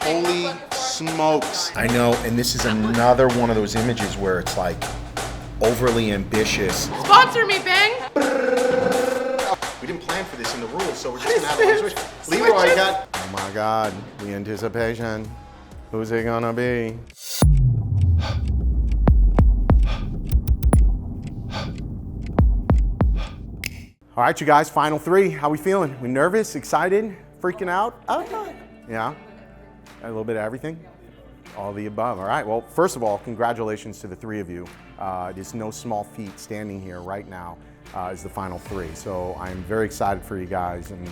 Holy smokes. I know, and this is another one of those images where it's like overly ambitious. Sponsor me, Bang! We didn't plan for this in the rules, so we're just gonna have to switch. Leroy got. Oh my God, the anticipation. Who's it gonna be? All right, you guys, final three. How we feeling? We nervous, excited, freaking out? Okay. Yeah, a little bit of everything. All the above. All right, well, first of all, congratulations to the three of you. It is no small feat standing here right now as the final three. So I'm very excited for you guys, and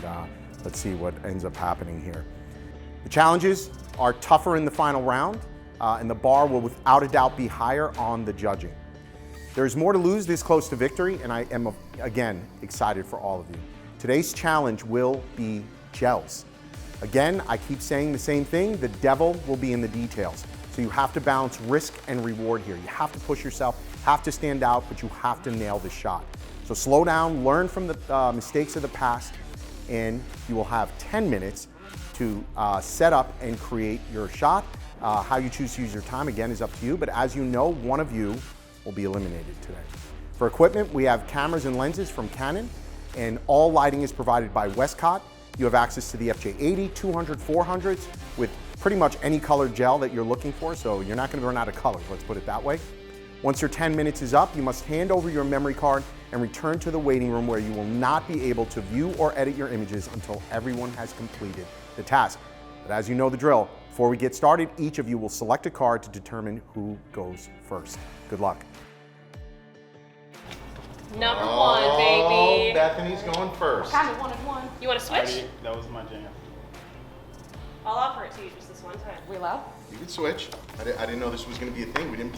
let's see what ends up happening here. The challenges are tougher in the final round, and the bar will without a doubt be higher on the judging. There's more to lose this close to victory, and I am, again, excited for all of you. Today's challenge will be gels. Again, I keep saying the same thing, the devil will be in the details. So you have to balance risk and reward here. You have to push yourself, have to stand out, but you have to nail the shot. So slow down, learn from the mistakes of the past, and you will have 10 minutes to set up and create your shot. How you choose to use your time, again, is up to you, but as you know, one of you will be eliminated today. For equipment, we have cameras and lenses from Canon, and all lighting is provided by Westcott. You have access to the FJ80, 200, 400s with pretty much any colored gel that you're looking for, so you're not gonna run out of colors, let's put it that way. Once your 10 minutes is up, you must hand over your memory card and return to the waiting room where you will not be able to view or edit your images until everyone has completed the task. But as you know the drill, before we get started, each of you will select a card to determine who goes first. Good luck. Number one, baby. Bethany's going first. Kind of wanted one. You want to switch? That was my jam. I'll offer it to you just this one time. We allowed? You can switch. I didn't know this was going to be a thing. We didn't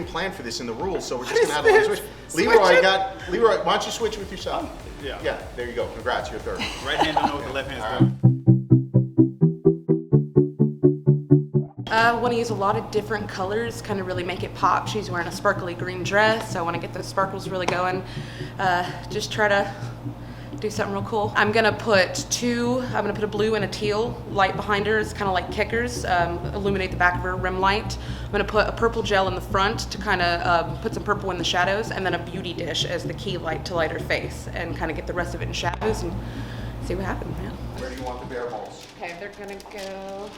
plan for this in the rules, so we're just going to have to switch. Leroy, why don't you switch with yourself? Yeah. Yeah, there you go. Congrats, you're third. Right hand don't know what the left hand's doing. I want to use a lot of different colors, kind of really make it pop. She's wearing a sparkly green dress, so I want to get those sparkles really going. Just try to do something real cool. I'm gonna put a blue and a teal light behind her. It's kind of like kickers, illuminate the back of her rim light. I'm gonna put a purple gel in the front to kind of put some purple in the shadows, and then a beauty dish as the key light to light her face and kind of get the rest of it in shadows and see what happens, man. Where do you want the bear balls? Okay, they're gonna go.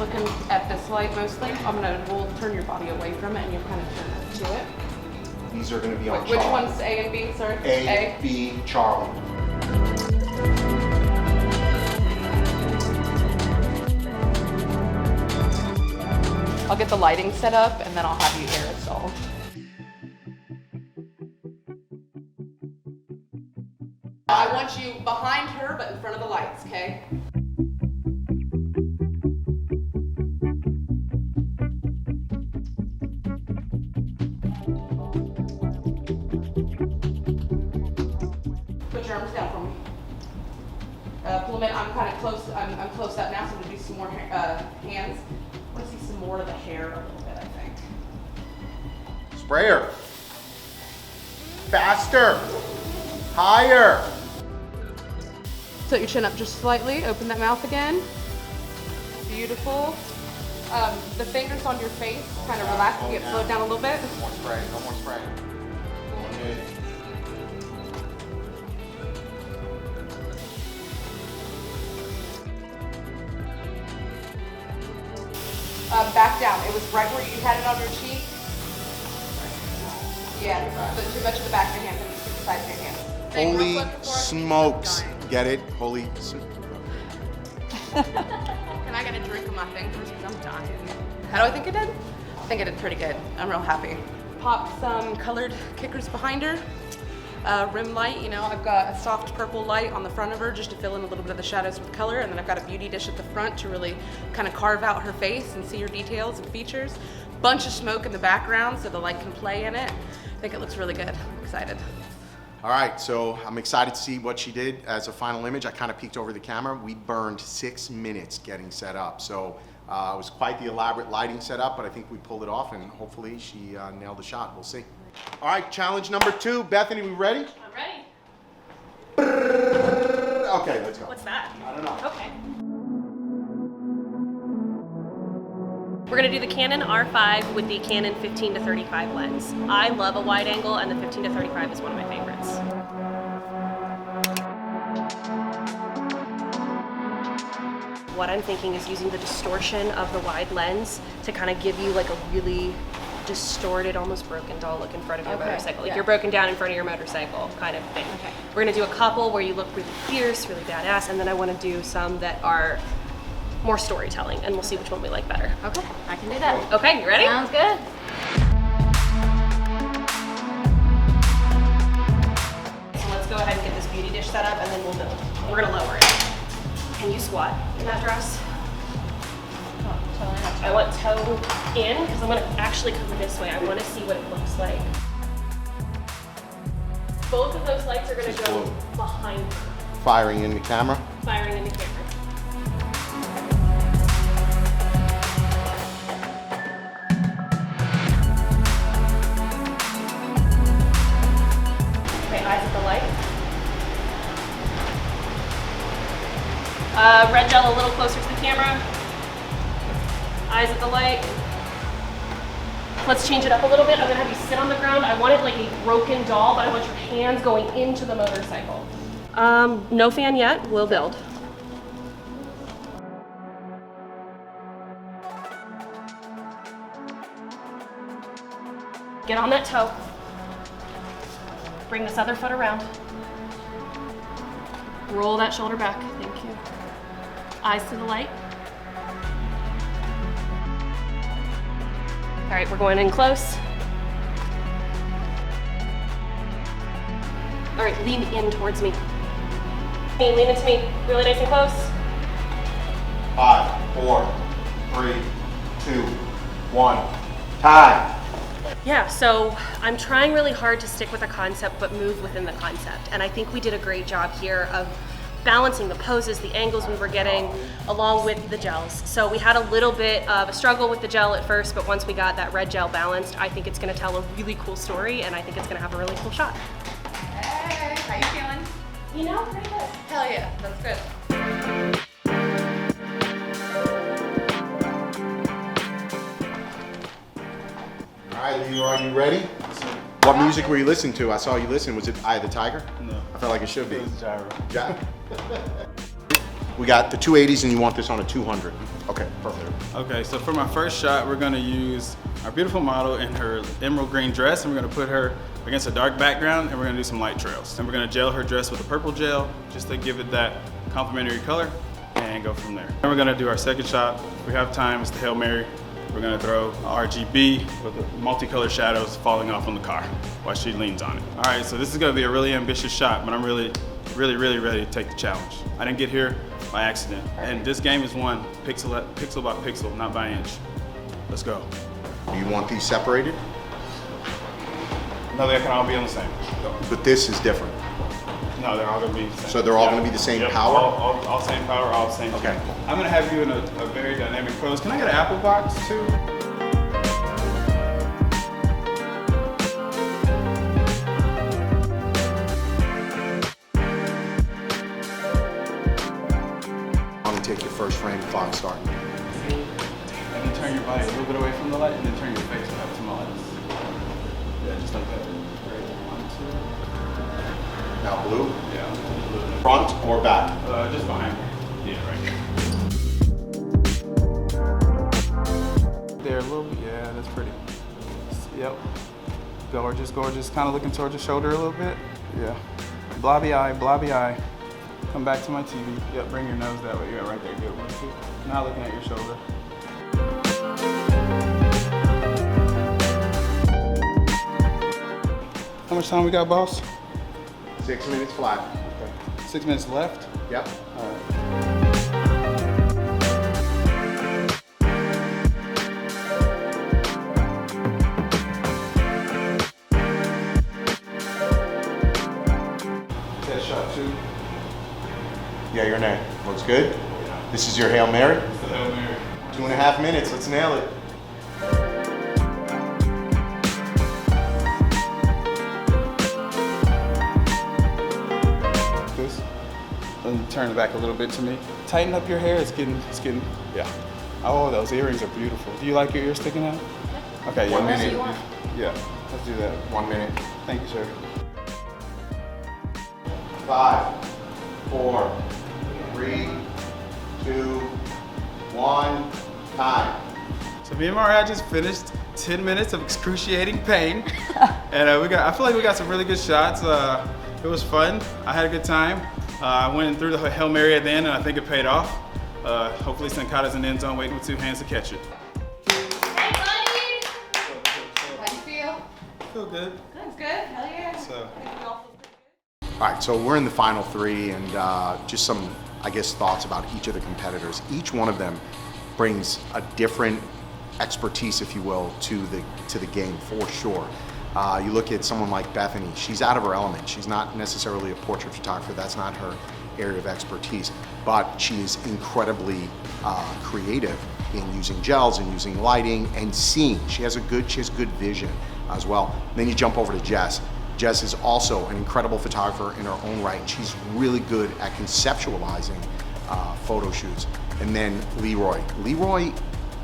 Looking at this light mostly. We'll turn your body away from it and you'll kind of turn to it. These are going to be on Which Charlie. one's A and B, sorry? A, B, Charlie. I'll get the lighting set up and then I'll have you aerosol. I want you behind her but in front of the lights, okay? I'm kind of close. I'm close up now, so I'm gonna do some more hands. I want to see some more of the hair a little bit, I think. Sprayer. Faster. Higher. Tilt your chin up just slightly. Open that mouth again. Beautiful. The fingers on your face, kind of relax and get slowed down a little bit. No more spray. No more spray. 1 minute. Back down. It was right where you had it on your cheek. Yeah, but too much of the back of your hand and the side of your hand. Holy smokes. Get it? Holy Can I get a drink of my fingers because I'm dying. How do I think it did? I think it did pretty good. I'm real happy. Pop some colored kickers behind her. Rim light, you know, I've got a soft purple light on the front of her just to fill in a little bit of the shadows with color, and then I've got a beauty dish at the front to really kind of carve out her face and see her details and features. Bunch of smoke in the background so the light can play in it. I think it looks really good. I'm excited. All right, so I'm excited to see what she did as a final image. I kind of peeked over the camera. We burned 6 minutes getting set up. So it was quite the elaborate lighting setup, but I think we pulled it off, and hopefully she nailed the shot. We'll see. All right, challenge number 2. Bethany, we ready? I'm ready. Okay, let's go. What's that? I don't know. Okay. We're gonna do the Canon R5 with the Canon 15 to 35 lens. I love a wide angle, and the 15 to 35 is one of my favorites. What I'm thinking is using the distortion of the wide lens to kind of give you like a really distorted, almost broken doll look in front of your motorcycle. Like you're broken down in front of your motorcycle kind of thing. Okay. We're gonna do a couple where you look really fierce, really badass, and then I wanna do some that are more storytelling, and we'll see which one we like better. Okay, I can do that. Okay, you ready? Sounds good. So let's go ahead and get this beauty dish set up, and then we'll build. We're gonna lower it. Can you squat in that dress? I want toe in, because I'm gonna actually come this way. I wanna see what it looks like. Both of those lights are gonna go behind her, Firing in the camera. firing in the camera. Okay, eyes at the light. Red gel a little closer to the camera. Eyes at the light. Let's change it up a little bit. I'm gonna have you sit on the ground. I want it like a broken doll, but I want your hands going into the motorcycle. No fan yet, we'll build. Get on that toe. Bring this other foot around. Roll that shoulder back, thank you. Eyes to the light. All right, we're going in close. All right, lean in towards me. Hey, lean into me, really nice and close. 5, 4, 3, 2, 1. Time. Yeah, so I'm trying really hard to stick with a concept but move within the concept. And I think we did a great job here of balancing the poses, the angles we were getting, along with the gels. So we had a little bit of a struggle with the gel at first, but once we got that red gel balanced, I think it's gonna tell a really cool story, and I think it's gonna have a really cool shot. Hey, how you feeling? You know, pretty good. Hell yeah, that's good. All right, Leroy, are you ready? What music were you listening to? I saw you listen. Was it Eye of the Tiger? No. I felt like it should be. It was gyro. Yeah. We got the 280s and you want this on a 200. Okay, perfect. Okay, so for my first shot, we're gonna use our beautiful model in her emerald green dress, and we're gonna put her against a dark background, and we're gonna do some light trails. And we're gonna gel her dress with a purple gel, just to give it that complementary color, and go from there. Then we're gonna do our second shot. If we have time, it's the Hail Mary. We're gonna throw RGB with the multicolored shadows falling off on the car while she leans on it. All right, so this is gonna be a really ambitious shot, but I'm really ready to take the challenge. I didn't get here by accident. And this game is won pixel by pixel, not by inch. Let's go. Do you want these separated? No, they can all be on the same. But this is different. No, they're all gonna be the same. So they're all gonna be the same Yep, power? All same power, all same. Okay. I'm gonna have you in a very dynamic pose. Can I get an apple box too? I'm gonna take your first frame clock start. And then turn your body a little bit away from the light, and then turn your face back to my lights. Yeah, just like that. Great. 1, 2. Now blue, Yeah. Blue. front or back? Just behind me. Yeah, right here. There a little bit. Yeah, that's pretty. Yep. Gorgeous, gorgeous. Kind of looking towards your shoulder a little bit. Yeah. Blobby eye. Come back to my TV. Yep, bring your nose that way. Yeah, right there. Good. 1, 2. Now looking at your shoulder. How much time we got, boss? 6 minutes flat. Okay. 6 minutes left. Yep. All right. good? This is your Hail Mary? It's the Hail Mary. 2.5 minutes, let's nail it. This. And turn it back a little bit to me. Tighten up your hair, it's getting, yeah. Oh, those earrings are beautiful. Do you like your ears sticking out? Okay, yeah. 1 minute. Yeah, let's do that. 1 minute. Thank you, sir. 5, 4, 3, 2, 1, time. So me and Mariah just finished 10 minutes of excruciating pain. And I feel like we got some really good shots. It was fun. I had a good time. I went in through the Hail Mary at the end, and I think it paid off. Hopefully Sankata's in the end zone waiting with 2 hands to catch it. Hey, buddy! How do you feel? Feel good. That's good. Hell yeah. So. All right, so we're in the final 3, and just some, I guess, thoughts about each of the competitors. Each one of them brings a different expertise, if you will, to the game, for sure. You look at someone like Bethany, she's out of her element. She's not necessarily a portrait photographer, that's not her area of expertise, but she is incredibly creative in using gels and using lighting and seeing. She has good vision as well. And then you jump over to Jess. Jess is also an incredible photographer in her own right. She's really good at conceptualizing photo shoots. And then Leroy. Leroy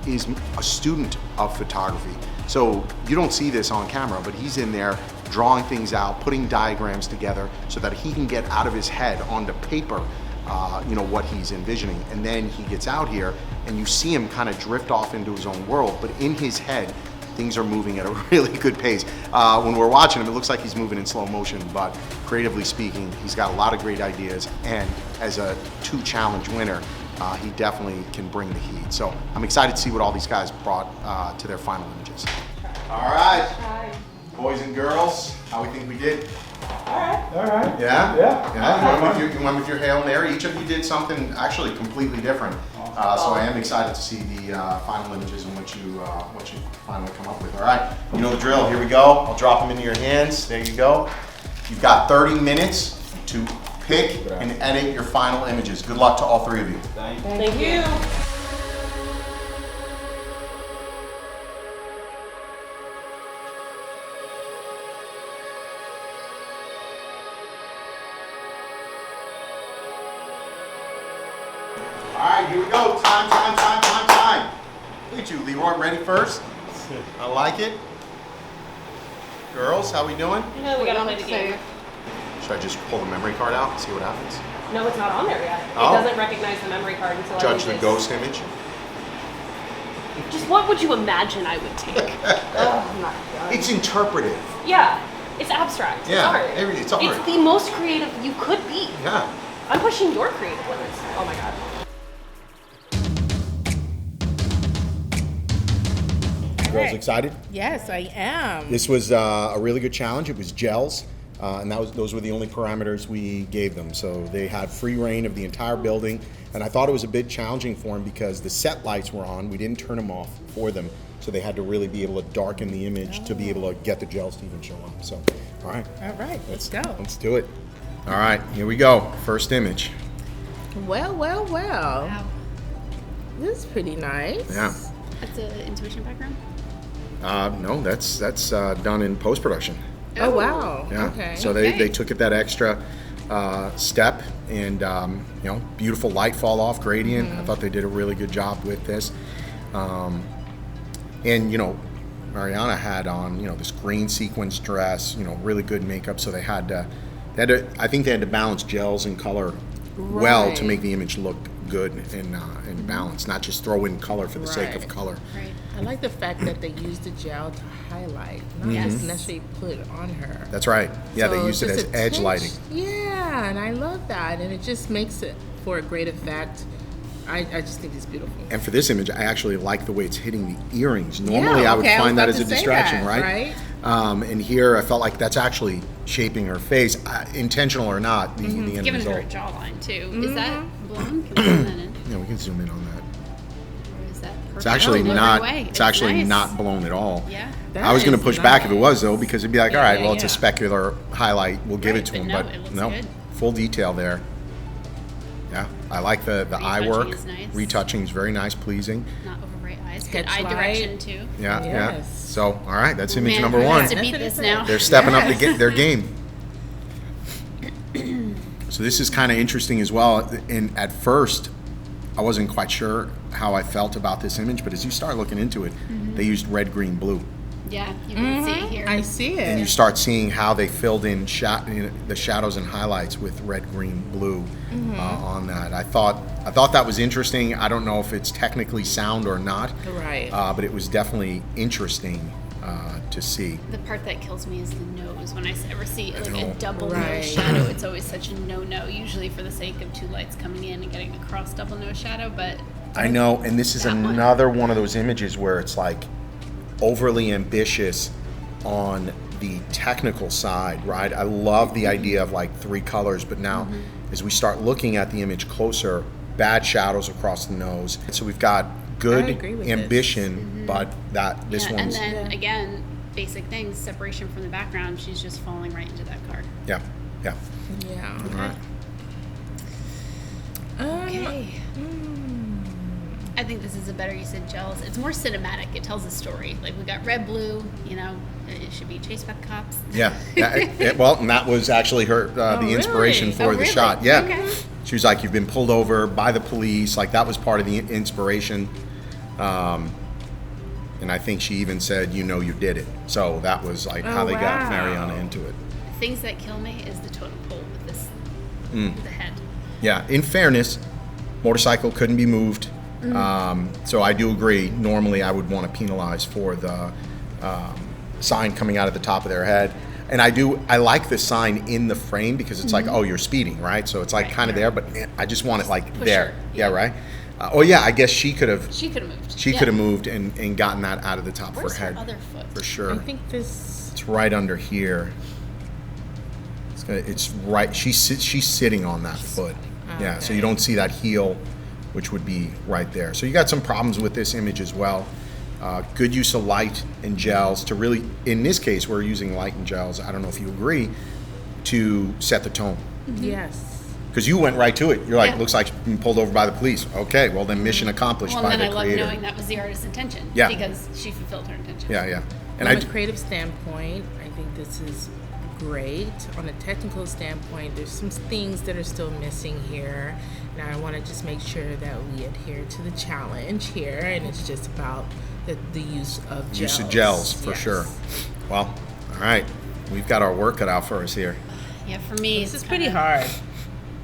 is a student of photography. So you don't see this on camera, but he's in there drawing things out, putting diagrams together so that he can get out of his head onto paper, what he's envisioning. And then he gets out here and you see him kind of drift off into his own world, but in his head, things are moving at a really good pace. When we're watching him, it looks like he's moving in slow motion, but creatively speaking, he's got a lot of great ideas. And as a 2 challenge winner, he definitely can bring the heat. So I'm excited to see what all these guys brought to their final images. All right, boys and girls, how we think we did? All right. Yeah? Yeah. You went with your Hail Mary. Each of you did something actually completely different. So I am excited to see the final images and what you finally come up with. All right, you know the drill. Here we go. I'll drop them into your hands. There you go. You've got 30 minutes to pick and edit your final images. Good luck to all 3 of you. Thank you. All right, here we go. Time. Look at you, Leroy. Ready first? I like it. Girls, how we doing? We gotta play the game. Should I just pull the memory card out and see what happens? No, it's not on there yet. Oh. It doesn't recognize the memory card until I Judge use the this. ghost image. Just what would you imagine I would take? I'm not done. It's interpretive. Yeah, it's abstract. Yeah, It's art. it's art. It's the most creative you could be. Yeah. I'm pushing your creative limits. Oh my god. Girls excited? Yes, I am. This was a really good challenge. It was gels, and those were the only parameters we gave them. So they had free reign of the entire building, and I thought it was a bit challenging for them because the set lights were on. We didn't turn them off for them, so they had to really be able to darken the image to be able to get the gels to even show up. So, all right. All right, let's go. Let's do it. All right, here we go. First image. Well. Wow. This is pretty nice. Yeah. That's an intuition background? No, that's done in post-production. Oh, wow. Yeah. Okay. So they took it that extra step, and beautiful light fall off gradient. I thought they did a really good job with this. And Mariana had on this green sequence dress, really good makeup. So they had to. I think they had to balance gels and color well to make the image look good and balanced, not just throw in color for the sake of color. Right. I like the fact that they used the gel to highlight, not just necessarily put it on her. That's right. Yeah, So they used it just as a edge tinge- lighting. Yeah, and I love that, and it just makes it for a great effect. I just think it's beautiful. And for this image, I actually like the way it's hitting the earrings. Normally, I would find that as a distraction, right? And here, I felt like that's actually shaping her face, intentional or not. The end Given result. her jawline too. Is that blown? Can we zoom that in? Yeah, we can zoom in on that. Or is that perfect? It's actually no, not. way. It's actually nice. not blown at all. Yeah. I was going to That is push back if it nice. was though, because it'd be like, all right, well, it's a yeah. specular highlight. We'll give Right, it to but him, no, but it looks no, good. full detail there. Yeah, I like the eye work. Retouching is nice. Retouching is very nice, pleasing. Not over bright eyes. Good Catch eye light. direction too. Yeah, yeah. Yes. So, all right, that's image Man, number who one. has to beat this now. They're stepping up Yes. their game. So this is kind of interesting as well. And at first, I wasn't quite sure how I felt about this image, but as you start looking into it, they used red, green, blue. Yeah, you can see it here. I see it. And you start seeing how they filled in the shadows and highlights with red, green, blue on that. I thought that was interesting. I don't know if it's technically sound or not, Right. but it was definitely interesting to see. The part that kills me is the nose. When I ever see like know. a double Right. nose shadow, it's always such a no-no. Usually for the sake of two lights coming in and getting across double nose shadow, but I know, and this is That one. another one of those images where it's like overly ambitious on the technical side, right? I love the idea of like 3 colors, but now as we start looking at the image closer, bad shadows across the nose. So we've got good agree with ambition, but this yeah, one's and then again, basic things, separation from the background. She's just falling right into that card. yeah. Yeah. All right. Okay. I think this is a better use of gels. It's more cinematic. It tells a story. Like we got red, blue. You know, it should be chased by the cops. Yeah. Well, and that was actually her the inspiration really? for Oh, the really? shot. Yeah. Okay. She was like, "You've been pulled over by the police." Like that was part of the inspiration. And I think she even said, "You know, you did it." So that was like how they got wow. Mariana into it. Things that kill me is the totem pole with this, with the head. Yeah. In fairness, motorcycle couldn't be moved. So I do agree. Normally, I would want to penalize for the sign coming out of the top of their head. And I like the sign in the frame because it's like, oh, you're speeding, right? So it's like Right. kind of there, but I just want it like Push there. her. Yeah, Yeah. right? Oh, yeah, I guess she could have. She could have moved. She Yeah. could have moved and gotten that out of the top Where's of her her head. other foot? For sure. I think this. It's right under here. It's right. She's sitting on that foot. Yeah. So you don't see that heel, which would be right there. So you got some problems with this image as well. Good use of light and gels to really. In this case, we're using light and gels. I don't know if you agree, to set the tone. Yes. Because you went right to it. You're like, Yeah. looks like you've been pulled over by the police. Okay, well then mission accomplished Well, by and then the I love creator. knowing that was the artist's intention. Yeah. Because she fulfilled her intention. Yeah, yeah. And From I a creative standpoint, I think this is great. On a technical standpoint, there's some things that are still missing here. And I want to just make sure that we adhere to the challenge here. And it's just about the use of gels. use of gels for Yes. sure. Well, all right. We've got our work cut out for us here. Yeah, for me, This it's is pretty kinda- hard.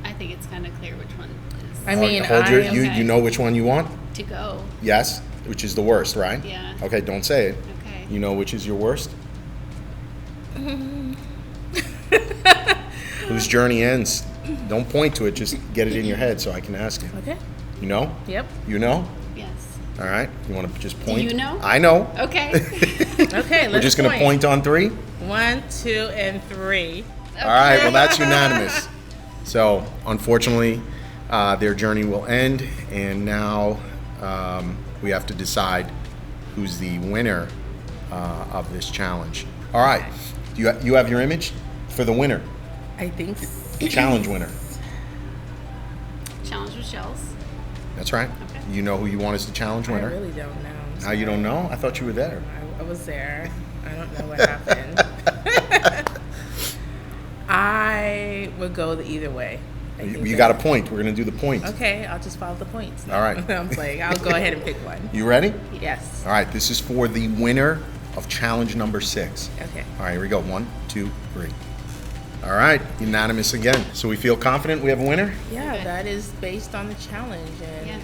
I think it's kind of clear which one is I mean, Hold your, I- you Okay. know which one you want? to go. Yes, which is the worst, right? Yeah. Okay, don't say it. Okay. You know which is your worst? Whose journey ends? Don't point to it, just get it in your head so I can ask you. Okay. You know? Yep. You know? Yes. All right. You want to just point? you know? I know. Okay. Okay, let's We're just going to point on 3? 1, 2, and 3. All right. Well, that's unanimous. So, unfortunately, their journey will end, and now we have to decide who's the winner of this challenge. All right. You have your image for the winner, I think. challenge winner. Challenge with shells. That's right. Okay. You know who you want as the challenge I winner? really don't know. Now you don't know? I thought you were there. I was there. I don't know what happened. I would go either way. I think You that- got a point. We're going to do the point. Okay, I'll just follow the points. All right. I'm like, I'll go ahead and pick one. You ready? Yes. All right. This is for the winner of challenge number 6. Okay. All right. Here we go. 1, 2, 3. All right. Unanimous again. So we feel confident we have a winner? Yeah, Okay. that is based on the challenge, and Yeah.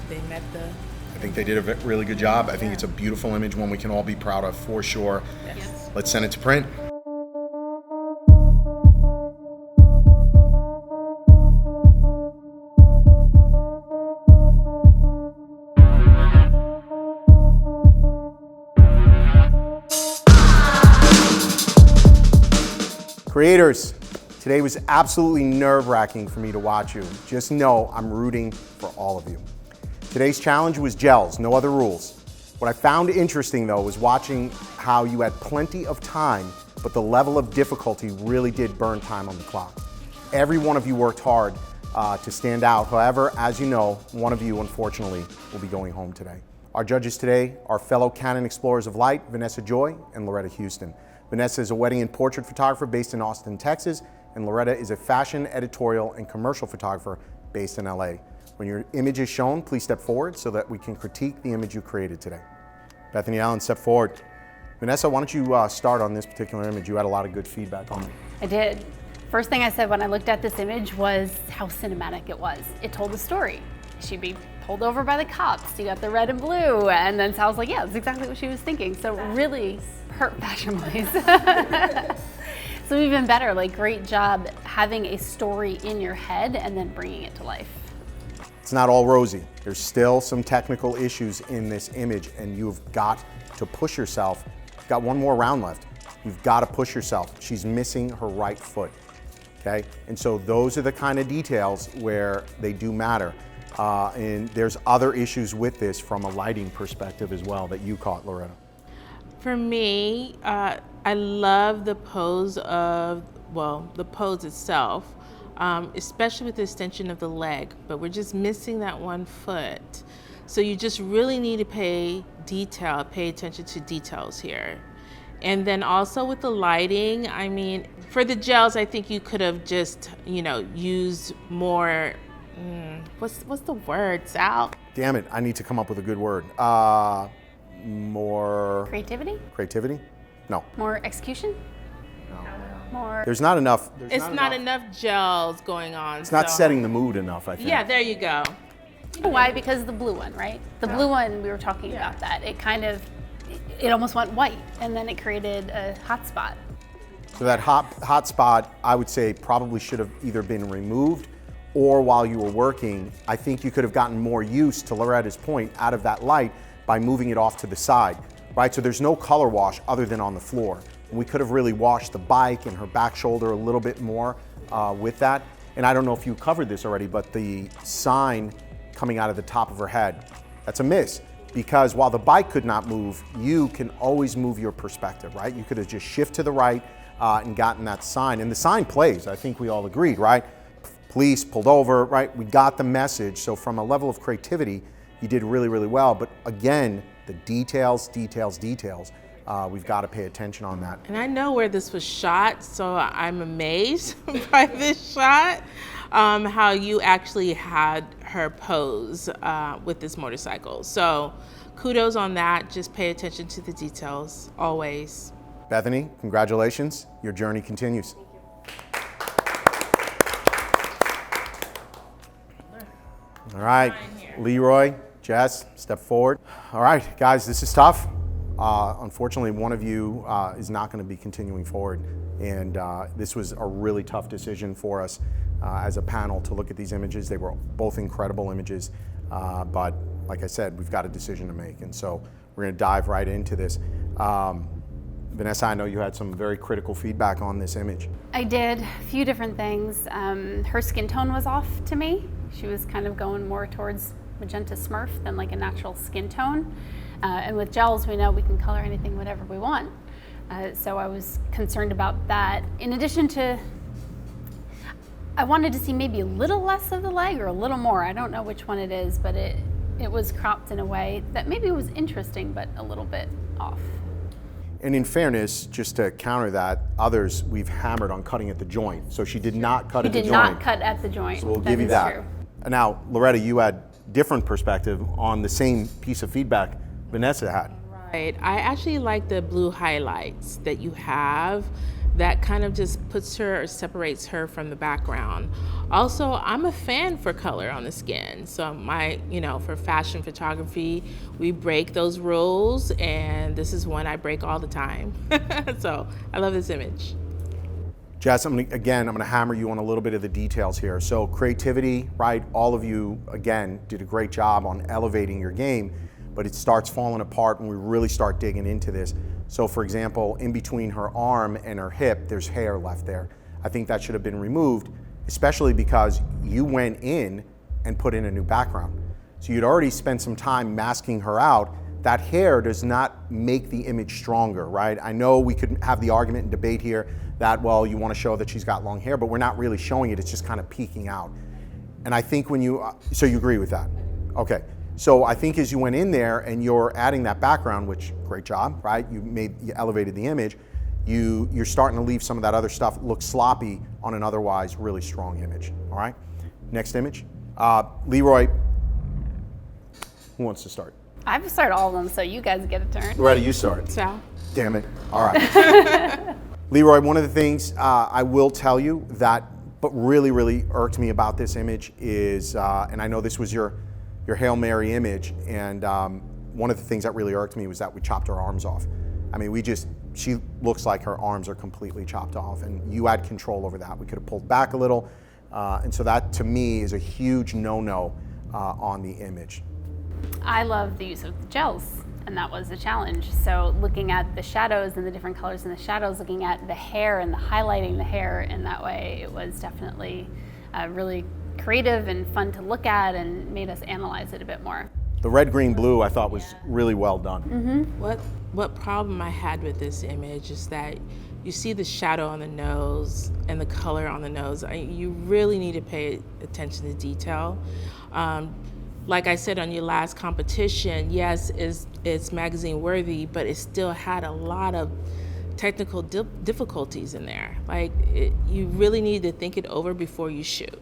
they met the. I think they did a really good job. I think it's a beautiful image, one we can all be proud of for sure. Yes. Let's send it to print. Creators, today was absolutely nerve-wracking for me to watch you. Just know I'm rooting for all of you. Today's challenge was gels, no other rules. What I found interesting though was watching how you had plenty of time, but the level of difficulty really did burn time on the clock. Every one of you worked hard to stand out. However, as you know, one of you, unfortunately, will be going home today. Our judges today are fellow Canon Explorers of Light, Vanessa Joy and Loretta Houston. Vanessa is a wedding and portrait photographer based in Austin, Texas, and Loretta is a fashion, editorial, and commercial photographer based in LA. When your image is shown, please step forward so that we can critique the image you created today. Bethany Allen, step forward. Vanessa, why don't you start on this particular image? You had a lot of good feedback on it. I did. First thing I said when I looked at this image was how cinematic it was. It told a story. She'd be pulled over by the cops. You got the red and blue, and then Sal's like, yeah, that's exactly what she was thinking. So really, fashion-wise. So even better, like great job having a story in your head and then bringing it to life. It's not all rosy. There's still some technical issues in this image, and you've got to push yourself. You've got one more round left. You've got to push yourself. She's missing her right foot, okay? And so those are the kind of details where they do matter. And there's other issues with this from a lighting perspective as well that you caught, Loretta. For me, I love the pose of, well, the pose itself, especially with the extension of the leg, but we're just missing that one foot. So you just really need to pay attention to details here. And then also with the lighting, I mean, for the gels, I think you could have just, used more, what's the word, Sal? Damn it, I need to come up with a good word. More... Creativity? Creativity? No. More execution? No. More... There's not enough. It's not enough gels going on. It's not setting the mood enough, I think. Yeah, there you go. Why? Because the blue one, right? The blue one, we were talking about that. It kind of, it almost went white, and then it created a hot spot. So that hot spot, I would say, probably should have either been removed, or while you were working, I think you could have gotten more use, to Loretta's point, out of that light by moving it off to the side, right? So there's no color wash other than on the floor. And we could have really washed the bike and her back shoulder a little bit more with that. And I don't know if you covered this already, but the sign coming out of the top of her head, that's a miss. Because while the bike could not move, you can always move your perspective, right? You could have just shifted to the right and gotten that sign. And the sign plays, I think we all agreed, right? Police pulled over, right? We got the message. So from a level of creativity, you did really, really well. But again, the details, we've got to pay attention on that. And I know where this was shot, so I'm amazed by this shot, how you actually had her pose with this motorcycle. So kudos on that. Just pay attention to the details, always. Bethany, congratulations. Your journey continues. All right, Leroy, Jess, step forward. All right, guys, this is tough. Unfortunately, one of you is not going to be continuing forward. And this was a really tough decision for us as a panel to look at these images. They were both incredible images, but like I said, we've got a decision to make. And so we're going to dive right into this. Vanessa, I know you had some very critical feedback on this image. I did a few different things. Her skin tone was off to me. She was kind of going more towards magenta smurf than like a natural skin tone. And with gels, we know we can color anything whatever we want. So I was concerned about that. In addition to, I wanted to see maybe a little less of the leg or a little more. I don't know which one it is, but it was cropped in a way that maybe was interesting, but a little bit off. And in fairness, just to counter that, others we've hammered on cutting at the joint. So she did not cut at the joint. She did not cut at the joint. So we'll give you that. True. Now, Loretta, you had different perspective on the same piece of feedback Vanessa had. Right. I actually like the blue highlights that you have. That kind of just puts her or separates her from the background. Also, I'm a fan for color on the skin. So for fashion photography, we break those rules, and this is one I break all the time. So I love this image. Jess, I'm gonna hammer you on a little bit of the details here. So creativity, right? All of you, again, did a great job on elevating your game, but it starts falling apart when we really start digging into this. So for example, in between her arm and her hip, there's hair left there. I think that should have been removed, especially because you went in and put in a new background. So you'd already spent some time masking her out. That hair does not make the image stronger, right? I know we could have the argument and debate here that, well, you want to show that she's got long hair, but we're not really showing it, it's just kind of peeking out. And I think when you, so you agree with that? Okay. So I think as you went in there and you're adding that background, which great job, right? You elevated the image. You're starting to leave some of that other stuff look sloppy on an otherwise really strong image. All right. Next image. Leroy, who wants to start? I've started all of them, so you guys get a turn. Loretta, you start. Sal. Damn it. All right. Leroy, one of the things I will tell you that, but really irked me about this image is, and I know this was your Hail Mary image, and one of the things that really irked me was that we chopped her arms off. I mean, she looks like her arms are completely chopped off, and you had control over that. We could have pulled back a little, and so that to me is a huge no-no on the image. I love the use of the gels, and that was a challenge. So looking at the shadows and the different colors in the shadows, looking at the hair and the highlighting the hair in that way, it was definitely really creative and fun to look at and made us analyze it a bit more. The red, green, blue I thought was really well done. Mm-hmm. What problem I had with this image is that you see the shadow on the nose and the color on the nose. You really need to pay attention to detail. Like I said on your last competition, yes, it's magazine worthy, but it still had a lot of technical difficulties in there. You really need to think it over before you shoot,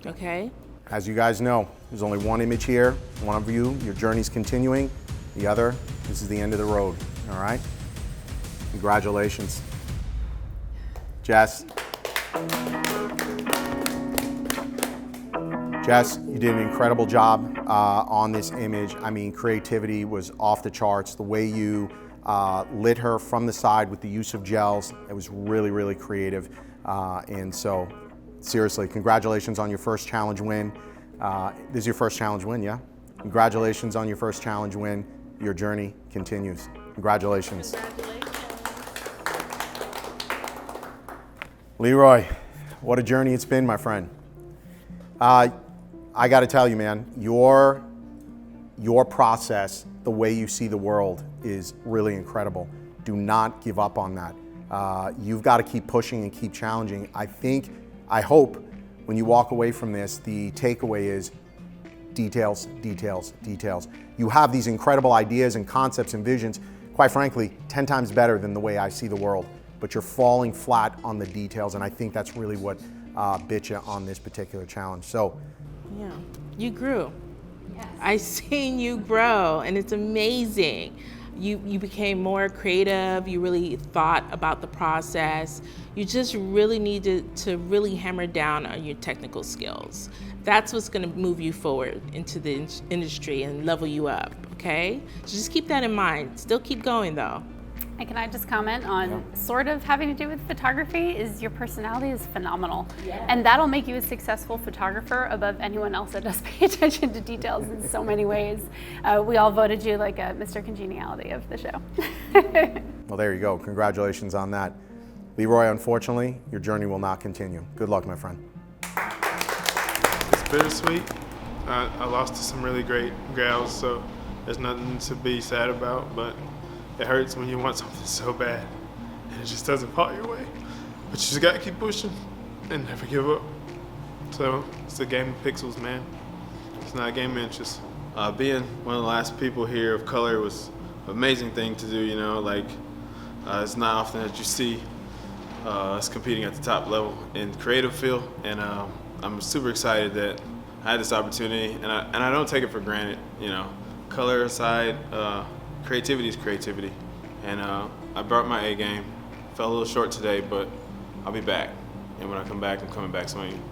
okay? As you guys know, there's only one image here. One of you, your journey's continuing. The other, this is the end of the road, all right? Congratulations. Jess. Jess, you did an incredible job on this image. I mean, creativity was off the charts. The way you lit her from the side with the use of gels, it was really creative. And so, seriously, congratulations on your first challenge win. This is your first challenge win, yeah? Congratulations on your first challenge win. Your journey continues. Congratulations. Leroy, what a journey it's been, my friend. I got to tell you, man, your process, the way you see the world is really incredible. Do not give up on that. You've got to keep pushing and keep challenging. I hope when you walk away from this, the takeaway is details, details, details. You have these incredible ideas and concepts and visions, quite frankly, 10 times better than the way I see the world, but you're falling flat on the details, and I think that's really what bit you on this particular challenge. So, yeah, you grew. Yes. I seen you grow, and it's amazing. You became more creative. You really thought about the process. You just really needed to really hammer down on your technical skills. That's what's going to move you forward into the industry and level you up, okay? So just keep that in mind. Still keep going, though. And can I just comment on sort of having to do with photography is your personality is phenomenal. Yeah. And that'll make you a successful photographer above anyone else that does pay attention to details in so many ways. We all voted you like a Mr. Congeniality of the show. Well, there you go. Congratulations on that. Leroy, unfortunately, your journey will not continue. Good luck, my friend. It's bittersweet. I lost to some really great gals, so there's nothing to be sad about, but it hurts when you want something so bad and it just doesn't fall your way. But you just gotta keep pushing and never give up. So it's a game of pixels, man. It's not a game of inches. Being one of the last people here of color was an amazing thing to do, you know, it's not often that you see us competing at the top level in creative field, and I'm super excited that I had this opportunity, and I don't take it for granted, you know. Color aside, creativity is creativity, and I brought my A game. Fell a little short today, but I'll be back, and when I come back, I'm coming back swinging.